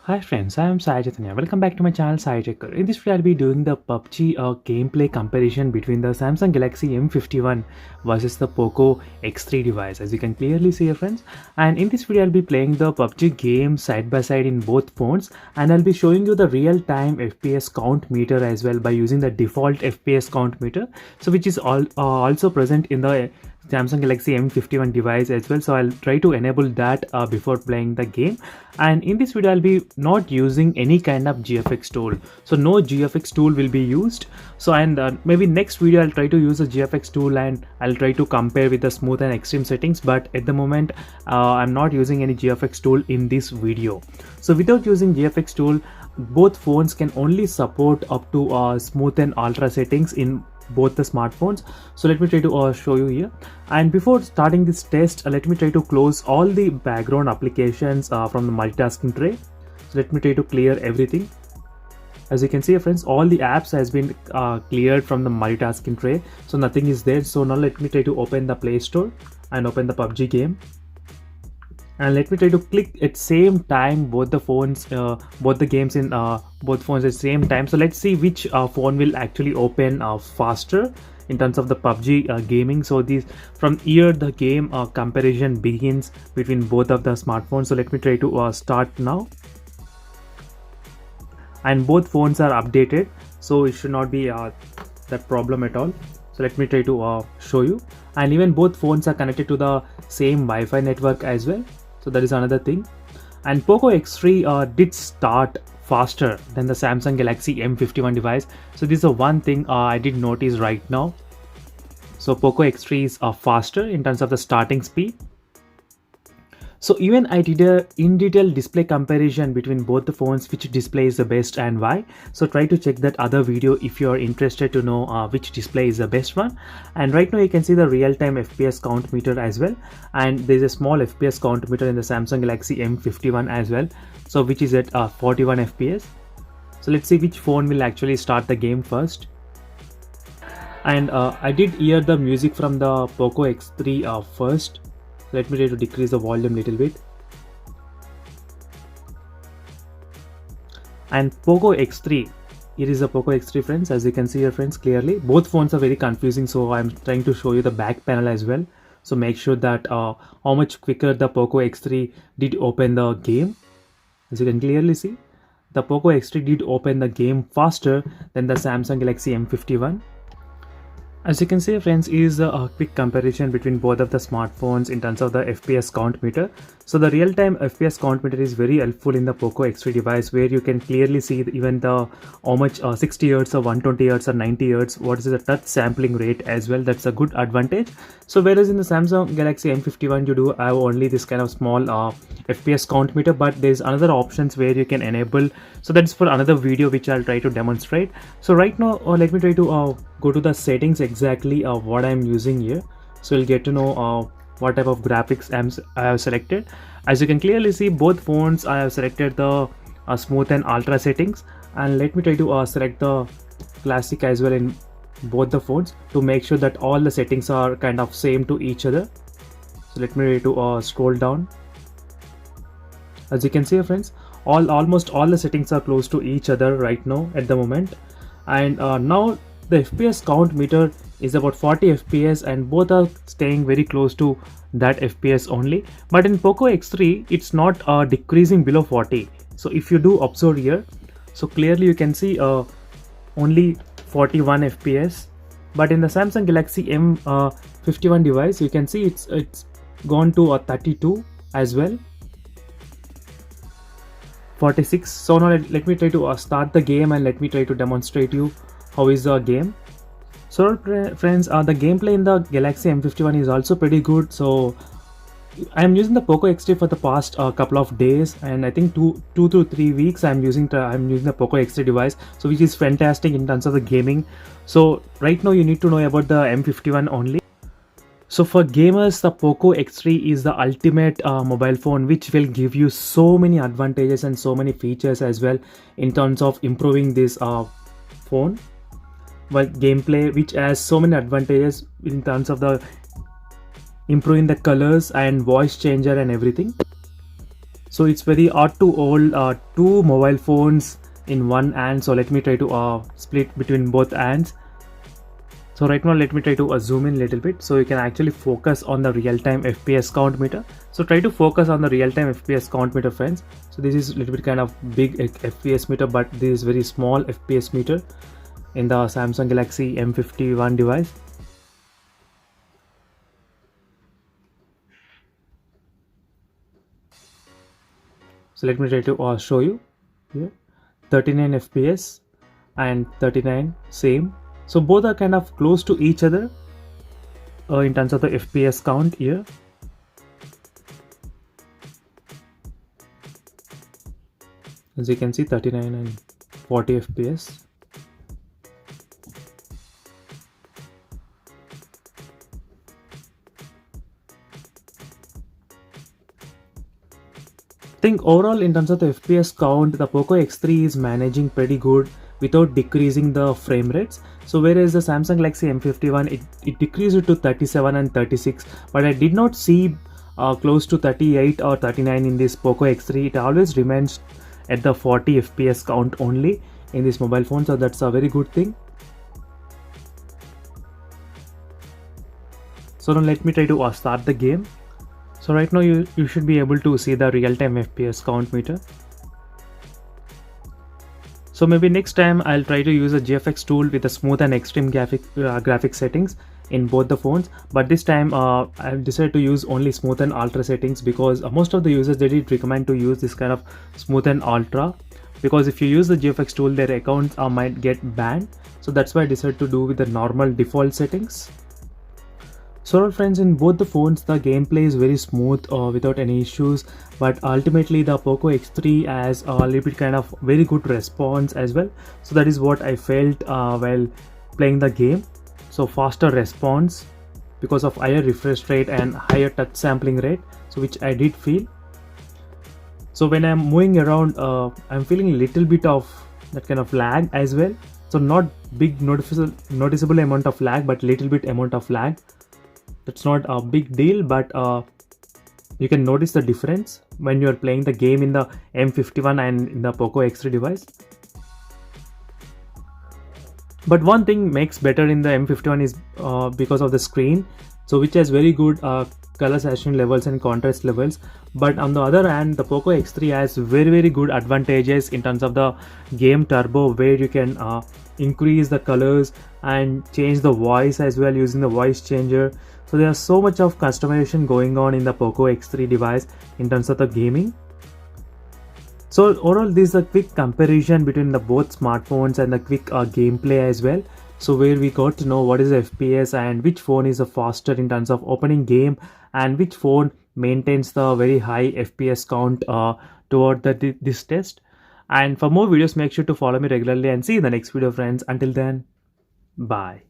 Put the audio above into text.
Hi friends, I am Sai Chaitanya. Welcome back to my channel Sai Checker. In this video, I'll be doing the PUBG gameplay comparison between the Samsung Galaxy M51 versus the Poco X3 device, as you can clearly see, friends. And in this video, I'll be playing the PUBG game side by side in both phones, and I'll be showing you the real-time FPS count meter as well by using the default FPS count meter, so which is also present in the Samsung Galaxy M51 device as well. So I'll try to enable that before playing the game. And in this video I'll be not using any kind of GFX tool, so no GFX tool will be used. So maybe next video I'll try to use a GFX tool and I'll try to compare with the smooth and extreme settings, but at the moment I'm not using any GFX tool in this video. So without using GFX tool, both phones can only support up to smooth and ultra settings in both the smartphones. So let me try to show you here. And before starting this test, let me try to close all the background applications from the multitasking tray. So let me try to clear everything. As you can see, friends, all the apps has been cleared from the multitasking tray, so nothing is there. So now let me try to open the Play Store and open the PUBG game, and let me try to click at same time both the phones, both the games in both phones at same time. So let's see which phone will actually open faster in terms of the PUBG gaming. So these from here the game comparison begins between both of the smartphones. So let me try to start now, and both phones are updated, so it should not be that problem at all. So let me try to show you, and even both phones are connected to the same Wi-Fi network as well. So that is another thing. And Poco X3 did start faster than the Samsung Galaxy M51 device. So this is the one thing I did notice right now. So Poco X3 is faster in terms of the starting speed. So even I did a in-detail display comparison between both the phones, which display is the best and why. So try to check that other video if you are interested to know which display is the best one. And right now you can see the real-time FPS count meter as well, and there is a small FPS count meter in the Samsung Galaxy M51 as well, so which is at 41 FPS. So let's see which phone will actually start the game first. And I did hear the music from the Poco X3 first. Let me try to decrease the volume a little bit. And Poco X3, here is the Poco X3, friends. As you can see here, friends, clearly both phones are very confusing, so I'm trying to show you the back panel as well. So make sure that how much quicker the Poco X3 did open the game. As you can clearly see, the Poco X3 did open the game faster than the Samsung Galaxy M51. As you can see, friends, is a quick comparison between both of the smartphones in terms of the FPS count meter. So the real-time FPS count meter is very helpful in the Poco X3 device, where you can clearly see even the how much 60 Hz or 120 Hz or 90 Hz, what is the touch sampling rate as well. That's a good advantage. So whereas in the Samsung Galaxy M51 you do have only this kind of small FPS count meter, but there's another options where you can enable. So that's for another video which I'll try to demonstrate. So right now let me try to go to the settings exactly of what I'm using here, so you'll get to know what type of graphics I have selected. As you can clearly see, both phones I have selected the smooth and ultra settings, and let me try to select the classic as well in both the phones to make sure that all the settings are kind of same to each other. So let me try to scroll down. As you can see, friends, almost all the settings are close to each other right now at the moment. And now the FPS count meter is about 40 FPS, and both are staying very close to that FPS only. But in Poco X3 it's not decreasing below 40. So if you do observe here, so clearly you can see only 41 FPS. But in the Samsung Galaxy M51 device, you can see it's gone to 32 as well, 46. So now let me try to start the game, and let me try to demonstrate you how is the game. So friends, the gameplay in the Galaxy M51 is also pretty good. So I'm using the Poco X3 for the past couple of days, and I think two to 3 weeks I'm using the Poco X3 device, so which is fantastic in terms of the gaming. So right now you need to know about the M51 only. So for gamers, the Poco X3 is the ultimate mobile phone, which will give you so many advantages and so many features as well in terms of improving this phone. But gameplay, which has so many advantages in terms of the improving the colors and voice changer and everything. So it's very hard to hold two mobile phones in one hand. So let me try to split between both hands. So right now let me try to zoom in a little bit so you can actually focus on the real-time FPS count meter. So try to focus on the real-time FPS count meter, friends. So this is a little bit kind of big FPS meter, but this is very small FPS meter in the Samsung Galaxy M51 device. So let me try to show you here. 39 FPS and 39 same. So both are kind of close to each other in terms of the FPS count here. As you can see, 39 and 40 FPS. I think overall in terms of the FPS count, the Poco X3 is managing pretty good without decreasing the frame rates. So whereas the Samsung Galaxy M51, it decreased it to 37 and 36, but I did not see close to 38 or 39 in this Poco X3. It always remains at the 40 FPS count only in this mobile phone, so that's a very good thing. So now let me try to start the game. So right now you should be able to see the real-time FPS count meter. So maybe next time I'll try to use a GFX tool with a smooth and extreme graphic settings in both the phones, but this time I've decided to use only smooth and ultra settings because most of the users, they did recommend to use this kind of smooth and ultra, because if you use the GFX tool, their accounts might get banned. So that's why I decided to do with the normal default settings. So friends, in both the phones the gameplay is very smooth without any issues, but ultimately the Poco X3 has a little bit kind of very good response as well. So that is what I felt while playing the game. So faster response because of higher refresh rate and higher touch sampling rate, so which I did feel. So when I'm moving around, I'm feeling a little bit of that kind of lag as well. So not big noticeable amount of lag, but little bit amount of lag. That's not a big deal, but you can notice the difference when you're playing the game in the M51 and in the Poco X3 device. But one thing makes better in the M51 is because of the screen, so which has very good color saturation levels and contrast levels. But on the other hand, the Poco X3 has very good advantages in terms of the game turbo, where you can increase the colors and change the voice as well using the voice changer. So there's so much of customization going on in the Poco X3 device in terms of the gaming. So overall, this is a quick comparison between the both smartphones and the quick gameplay as well. So where we got to know what is the FPS and which phone is the faster in terms of opening game, and which phone maintains the very high FPS count toward this test. And for more videos, make sure to follow me regularly and see you in the next video, friends. Until then, bye.